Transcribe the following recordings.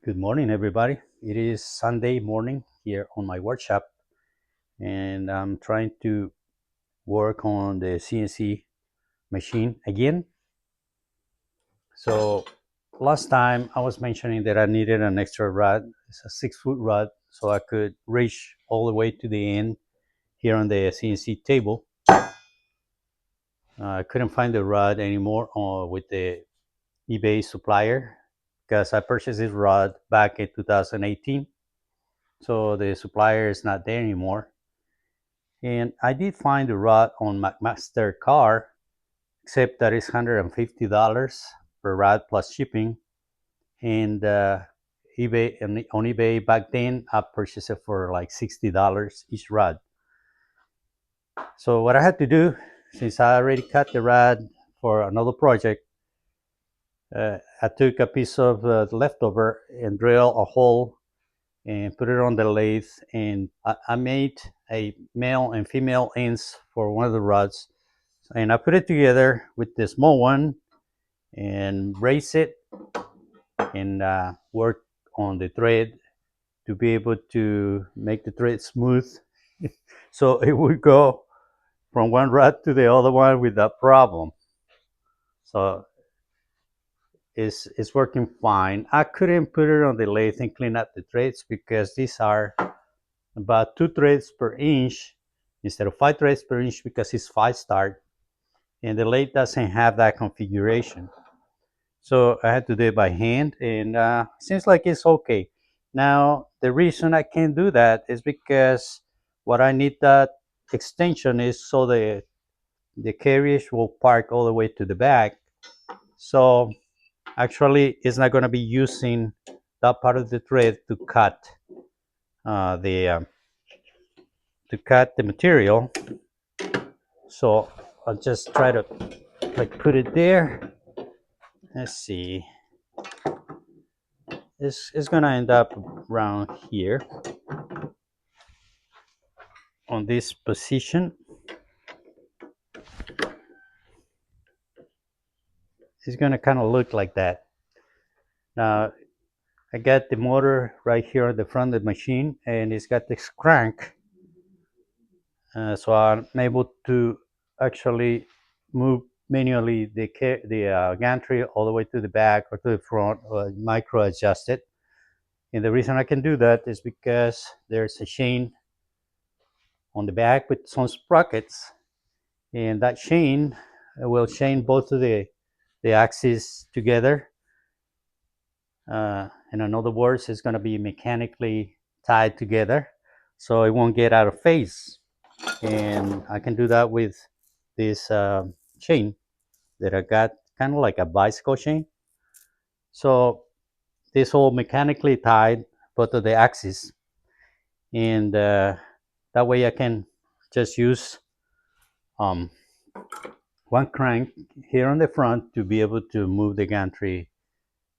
Good morning, everybody. It is Sunday morning here on my workshop, and I'm trying to work on the CNC machine again. So, last time I was mentioning that I needed an extra rod. It's a 6-foot rod, so I could reach all the way to the end here on the CNC table. I couldn't find the rod anymore with the eBay supplier because I purchased this rod back in 2018. So the supplier is not there anymore. And I did find the rod on McMaster car, except that it's $150 per rod plus shipping. And eBay on eBay back then, I purchased it for like $60 each rod. So what I had to do, since I already cut the rod for another project, I took a piece of leftover and drilled a hole and put it on the lathe. And I made a male and female ends for one of the rods. And I put it together with the small one and brace it and work on the thread to be able to make the thread smooth so it would go from one rod to the other one without problem. So it's working fine. I couldn't put it on the lathe and clean up the threads because these are about 2 threads per inch instead of 5 threads per inch because it's 5-start, and the lathe doesn't have that configuration. So I had to do it by hand, and seems like it's okay. Now the reason I can't do that is because what I need that extension is so the carriage will park all the way to the back. So actually, it's not going to be using that part of the thread the to cut the material. So I'll just try to like put it there. Let's see. It's gonna end up around here on this position. It's gonna kind of look like that. Now I got the motor right here on the front of the machine, and it's got this crank, so I'm able to actually move manually the gantry all the way to the back or to the front, or micro adjust it. And the reason I can do that is because there's a chain on the back with some sprockets, and that chain will chain both of the axes together. In other words, it's going to be mechanically tied together so it won't get out of phase. And I can do that with this chain that I got, kind of like a bicycle chain. So this all mechanically tied both of the axes, and that way I can just use um, one crank here on the front to be able to move the gantry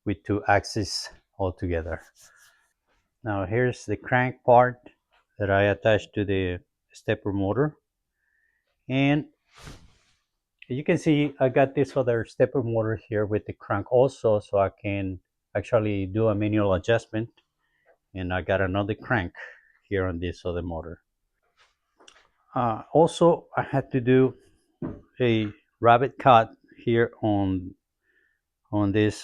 with 2 axes all together. Now here's the crank part that I attached to the stepper motor. And you can see I got this other stepper motor here with the crank also, so I can actually do a manual adjustment. And I got another crank here on this other motor. Also, I had to do a rabbet cut here on this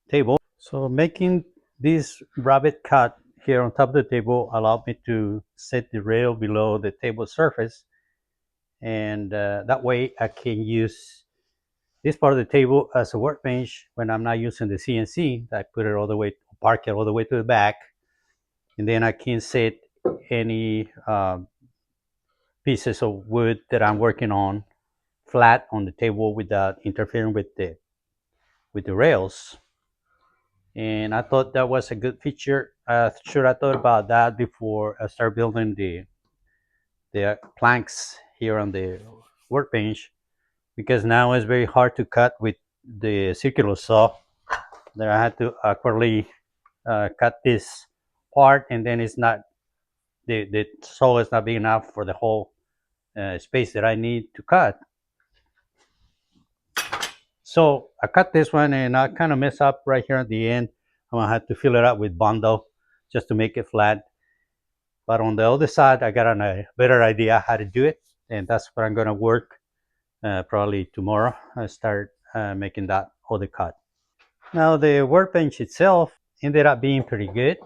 table. So making this rabbet cut here on top of the table allowed me to set the rail below the table surface, and that way I can use this part of the table as a workbench when I'm not using the CNC. I put it all the way, park it all the way to the back, and then I can set any pieces of wood that I'm working on flat on the table without interfering with the rails. And I thought that was a good feature. Sure, I thought about that before I started building the planks here on the workbench, because now it's very hard to cut with the circular saw. That I had to awkwardly cut this part, and then it's not the saw is not big enough for the whole space that I need to cut. So I cut this one, and I kind of mess up right here at the end. I'm gonna have to fill it up with Bondo just to make it flat. But on the other side, I got a better idea how to do it, and that's what I'm gonna work probably tomorrow. I start making that other cut. Now the workbench itself ended up being pretty good,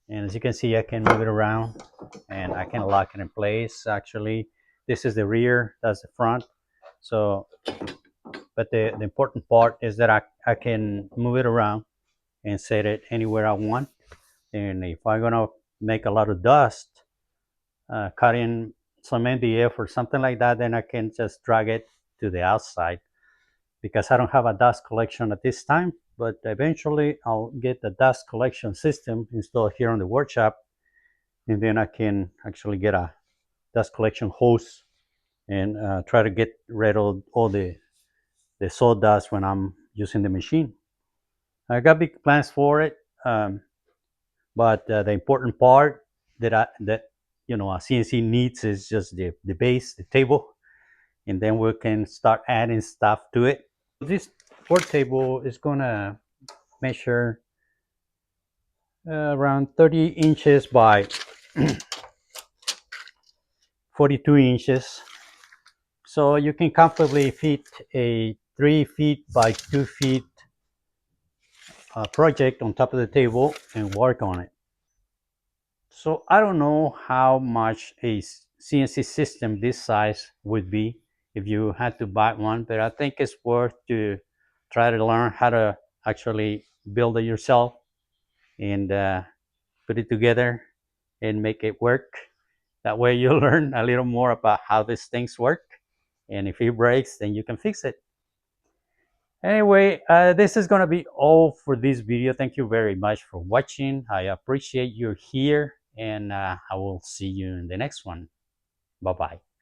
and as you can see, I can move it around and I can lock it in place. Actually, this is the rear, that's the front. So, but the important part is that I can move it around and set it anywhere I want. And if I'm gonna make a lot of dust, cutting some MDF or something like that, then I can just drag it to the outside because I don't have a dust collection at this time. But eventually, I'll get the dust collection system installed here on the workshop, and then I can actually get a dust collection hose and try to get rid of all the sawdust when I'm using the machine. I got big plans for it, but the important part that a CNC needs is just the base, the table, and then we can start adding stuff to it. This work table is gonna measure around 30 inches by 42 inches. So you can comfortably fit a 3 feet by 2 feet project on top of the table and work on it. So I don't know how much a CNC system this size would be if you had to buy one, but I think it's worth to try to learn how to actually build it yourself and put it together and make it work. That way you learn a little more about how these things work. And if it breaks, then you can fix it. Anyway, this is going to be all for this video. Thank you very much for watching. I appreciate you here, and I will see you in the next one. Bye-bye.